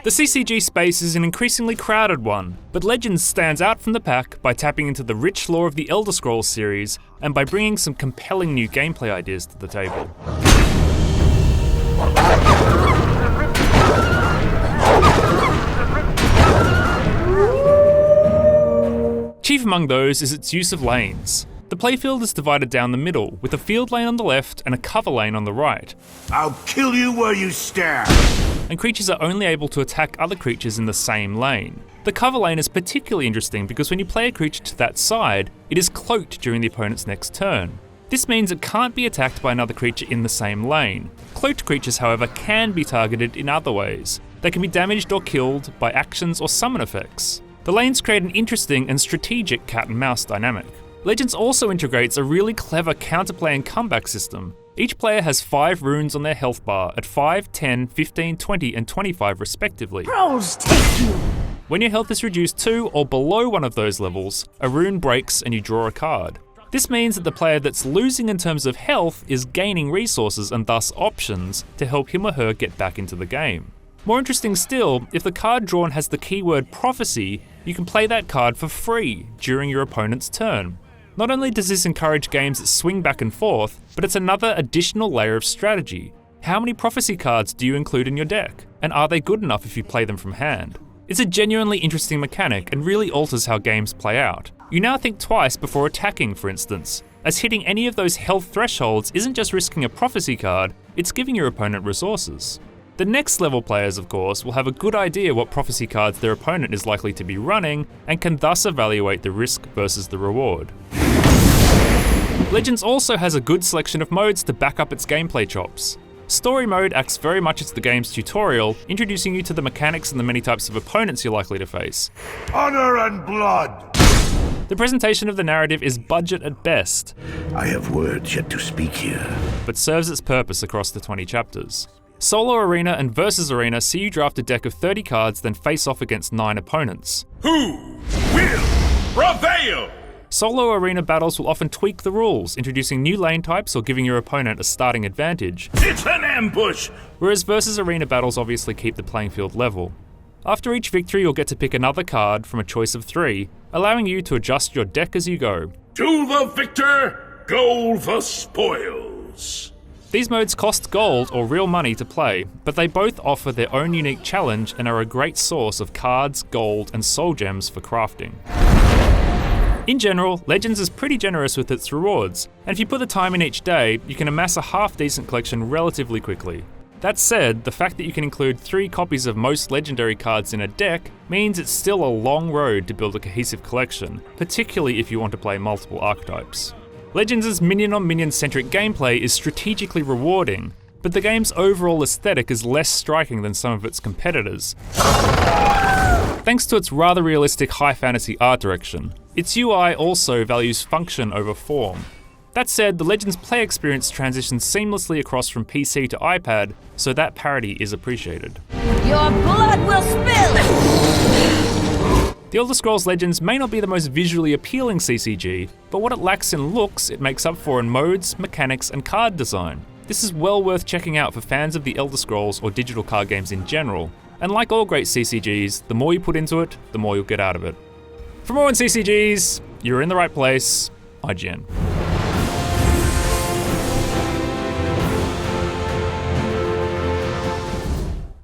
The CCG space is an increasingly crowded one, but Legends stands out from the pack by tapping into the rich lore of the Elder Scrolls series and by bringing some compelling new gameplay ideas to the table. Chief among those is its use of lanes. The playfield is divided down the middle, with a field lane on the left and a cover lane on the right. I'll kill you where you stand! And creatures are only able to attack other creatures in the same lane. The cover lane is particularly interesting because when you play a creature to that side, it is cloaked during the opponent's next turn. This means it can't be attacked by another creature in the same lane. Cloaked creatures, however, can be targeted in other ways. They can be damaged or killed by actions or summon effects. The lanes create an interesting and strategic cat and mouse dynamic. Legends also integrates a really clever counterplay and comeback system. Each player has 5 runes on their health bar at 5, 10, 15, 20 and 25 respectively. Pros take you! When your health is reduced to or below one of those levels, a rune breaks and you draw a card. This means that the player that's losing in terms of health is gaining resources and thus options to help him or her get back into the game. More interesting still, if the card drawn has the keyword prophecy, you can play that card for free during your opponent's turn. Not only does this encourage games that swing back and forth, but it's another additional layer of strategy. How many prophecy cards do you include in your deck? And are they good enough if you play them from hand? It's a genuinely interesting mechanic and really alters how games play out. You now think twice before attacking, for instance, as hitting any of those health thresholds isn't just risking a prophecy card, it's giving your opponent resources. The next level players, of course, will have a good idea what prophecy cards their opponent is likely to be running and can thus evaluate the risk versus the reward. Legends also has a good selection of modes to back up its gameplay chops. Story mode acts very much as the game's tutorial, introducing you to the mechanics and the many types of opponents you're likely to face. Honor and blood! The presentation of the narrative is budget at best. I have words yet to speak here. But serves its purpose across the 20 chapters. Solo Arena and Versus Arena see you draft a deck of 30 cards, then face off against 9 opponents. Who will prevail? Solo Arena battles will often tweak the rules, introducing new lane types or giving your opponent a starting advantage. It's an ambush! Whereas Versus Arena battles obviously keep the playing field level. After each victory, you'll get to pick another card from a choice of 3, allowing you to adjust your deck as you go. To the victor, go the spoils! These modes cost gold or real money to play, but they both offer their own unique challenge and are a great source of cards, gold, and soul gems for crafting. In general, Legends is pretty generous with its rewards, and if you put the time in each day, you can amass a half-decent collection relatively quickly. That said, the fact that you can include 3 copies of most legendary cards in a deck means it's still a long road to build a cohesive collection, particularly if you want to play multiple archetypes. Legends' minion-on-minion centric gameplay is strategically rewarding, but the game's overall aesthetic is less striking than some of its competitors. Thanks to its rather realistic high fantasy art direction, its UI also values function over form. That said, the Legends play experience transitions seamlessly across from PC to iPad, so that parity is appreciated. Your blood will spill! The Elder Scrolls Legends may not be the most visually appealing CCG, but what it lacks in looks, it makes up for in modes, mechanics, and card design. This is well worth checking out for fans of the Elder Scrolls or digital card games in general. And like all great CCGs, the more you put into it, the more you'll get out of it. For more on CCGs, you're in the right place. IGN.